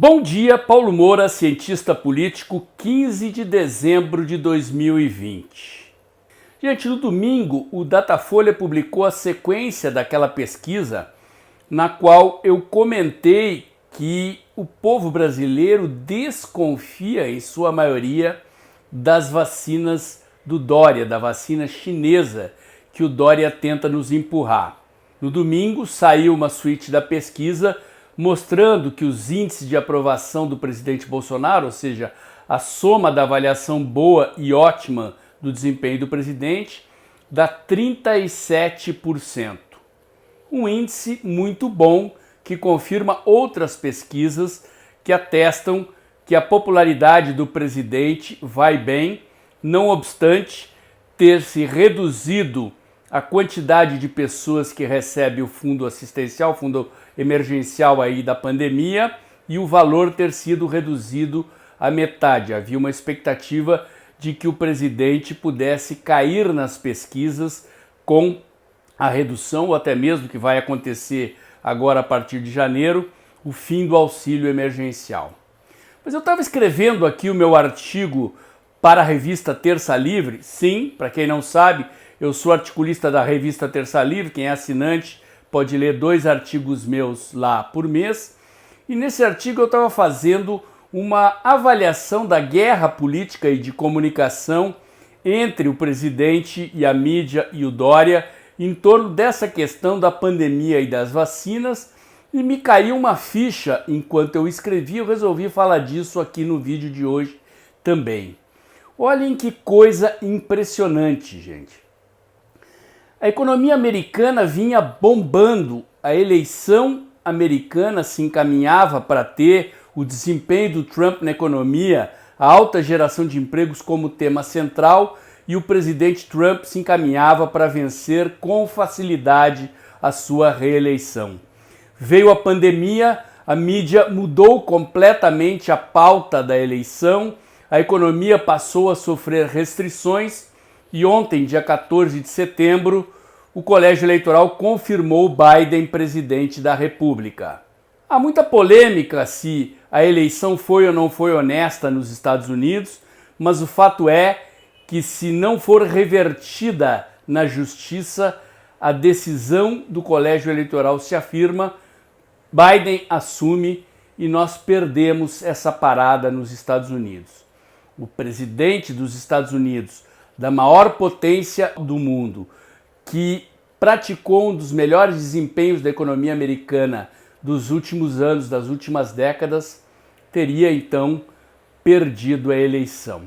Bom dia, Paulo Moura, cientista político, 15 de dezembro de 2020. Gente, no domingo, o Datafolha publicou a sequência daquela pesquisa na qual eu comentei que o povo brasileiro desconfia, em sua maioria, das vacinas do Dória, da vacina chinesa que o Dória tenta nos empurrar. No domingo, saiu uma suíte da pesquisa mostrando que os índices de aprovação do presidente Bolsonaro, ou seja, a soma da avaliação boa e ótima do desempenho do presidente, dá 37%. Um índice muito bom que confirma outras pesquisas que atestam que a popularidade do presidente vai bem, não obstante ter se reduzido a quantidade de pessoas que recebe o fundo assistencial, o fundo emergencial aí da pandemia, e o valor ter sido reduzido à metade. Havia uma expectativa de que o presidente pudesse cair nas pesquisas com a redução, ou até mesmo que vai acontecer agora a partir de janeiro, o fim do auxílio emergencial. Mas eu estava escrevendo aqui o meu artigo para a revista Terça Livre. Sim, para quem não sabe, eu sou articulista da revista Terça Livre. Quem é assinante pode ler 2 artigos meus lá por mês. E nesse artigo eu estava fazendo uma avaliação da guerra política e de comunicação entre o presidente e a mídia e o Dória em torno dessa questão da pandemia e das vacinas. E me caiu uma ficha enquanto eu escrevi, eu resolvi falar disso aqui no vídeo de hoje também. Olhem que coisa impressionante, gente. A economia americana vinha bombando, a eleição americana se encaminhava para ter o desempenho do Trump na economia, a alta geração de empregos como tema central, e o presidente Trump se encaminhava para vencer com facilidade a sua reeleição. Veio a pandemia, a mídia mudou completamente a pauta da eleição, a economia passou a sofrer restrições e ontem, dia 14 de setembro, o Colégio Eleitoral confirmou Biden presidente da República. Há muita polêmica se a eleição foi ou não foi honesta nos Estados Unidos, mas o fato é que, se não for revertida na justiça, a decisão do Colégio Eleitoral se afirma, Biden assume e nós perdemos essa parada nos Estados Unidos. O presidente dos Estados Unidos, da maior potência do mundo, que praticou um dos melhores desempenhos da economia americana dos últimos anos, das últimas décadas, teria então perdido a eleição.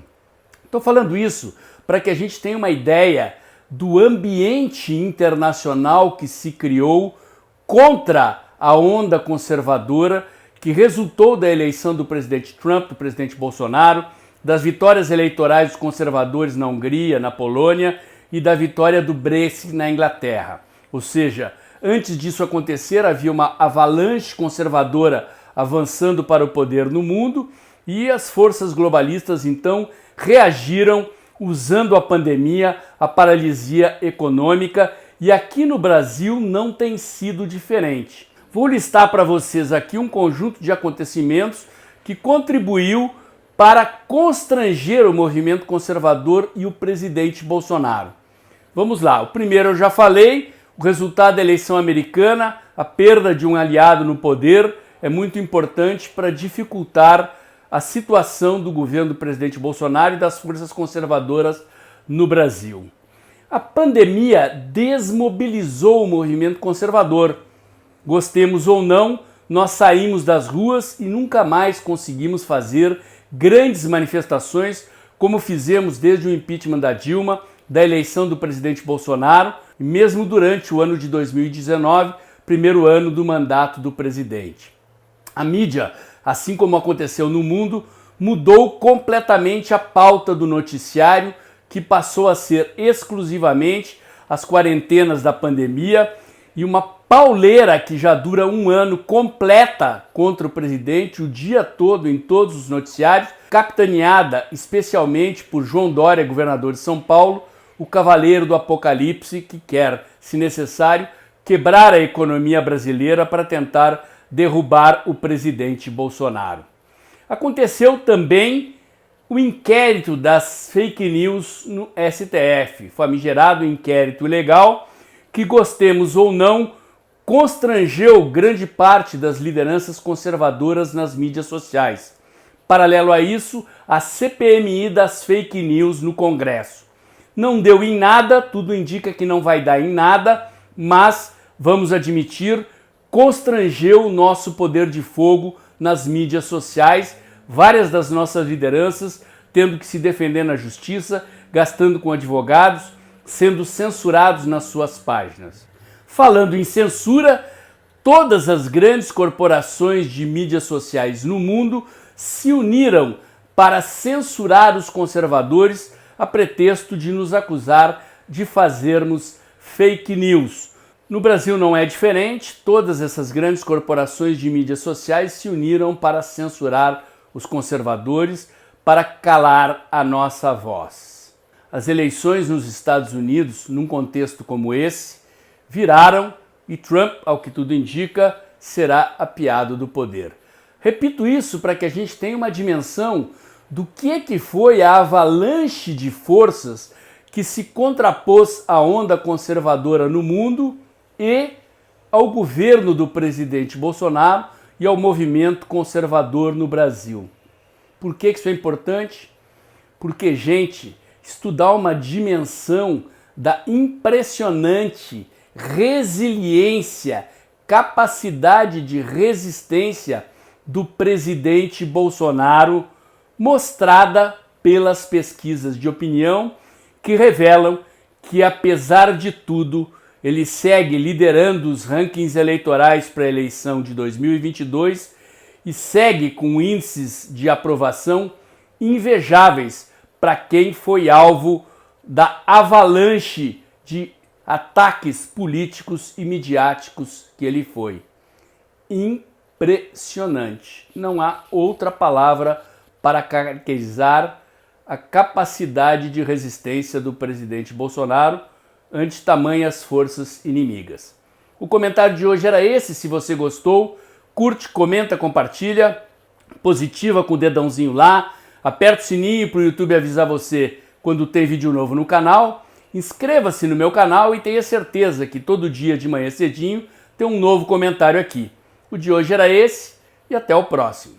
Estou falando isso para que a gente tenha uma ideia do ambiente internacional que se criou contra a onda conservadora que resultou da eleição do presidente Trump, do presidente Bolsonaro, das vitórias eleitorais dos conservadores na Hungria, na Polônia e da vitória do Brexit na Inglaterra. Ou seja, antes disso acontecer, havia uma avalanche conservadora avançando para o poder no mundo e as forças globalistas então reagiram usando a pandemia, a paralisia econômica, e aqui no Brasil não tem sido diferente. Vou listar para vocês aqui um conjunto de acontecimentos que contribuiu para constranger o movimento conservador e o presidente Bolsonaro. Vamos lá, o primeiro eu já falei, o resultado da eleição americana, a perda de um aliado no poder é muito importante para dificultar a situação do governo do presidente Bolsonaro e das forças conservadoras no Brasil. A pandemia desmobilizou o movimento conservador. Gostemos ou não, nós saímos das ruas e nunca mais conseguimos fazer grandes manifestações como fizemos desde o impeachment da Dilma, da eleição do presidente Bolsonaro e mesmo durante o ano de 2019, primeiro ano do mandato do presidente. A mídia, assim como aconteceu no mundo, mudou completamente a pauta do noticiário, que passou a ser exclusivamente as quarentenas da pandemia e uma pauleira que já dura um ano completa contra o presidente, o dia todo em todos os noticiários, capitaneada especialmente por João Dória, governador de São Paulo, o cavaleiro do apocalipse que quer, se necessário, quebrar a economia brasileira para tentar derrubar o presidente Bolsonaro. Aconteceu também o inquérito das fake news no STF, famigerado inquérito ilegal, que, gostemos ou não, constrangeu grande parte das lideranças conservadoras nas mídias sociais. Paralelo a isso, a CPMI das fake news no Congresso. Não deu em nada, tudo indica que não vai dar em nada, mas, vamos admitir, constrangeu o nosso poder de fogo nas mídias sociais, várias das nossas lideranças tendo que se defender na justiça, gastando com advogados, sendo censurados nas suas páginas. Falando em censura, todas as grandes corporações de mídias sociais no mundo se uniram para censurar os conservadores a pretexto de nos acusar de fazermos fake news. No Brasil não é diferente, todas essas grandes corporações de mídias sociais se uniram para censurar os conservadores, para calar a nossa voz. As eleições nos Estados Unidos, num contexto como esse, viraram e Trump, ao que tudo indica, será apeado do poder. Repito isso para que a gente tenha uma dimensão do que foi a avalanche de forças que se contrapôs à onda conservadora no mundo e ao governo do presidente Bolsonaro e ao movimento conservador no Brasil. Por que isso é importante? Porque, gente, estudar uma dimensão da impressionante resiliência, capacidade de resistência do presidente Bolsonaro, mostrada pelas pesquisas de opinião que revelam que, apesar de tudo, ele segue liderando os rankings eleitorais para a eleição de 2022 e segue com índices de aprovação invejáveis para quem foi alvo da avalanche de ataques políticos e midiáticos que ele foi. Impressionante. Não há outra palavra para caracterizar a capacidade de resistência do presidente Bolsonaro ante tamanhas forças inimigas. O comentário de hoje era esse. Se você gostou, curte, comenta, compartilha, positiva com o dedãozinho lá, aperta o sininho para o YouTube avisar você quando tem vídeo novo no canal, inscreva-se no meu canal e tenha certeza que todo dia de manhã cedinho tem um novo comentário aqui. O de hoje era esse e até o próximo.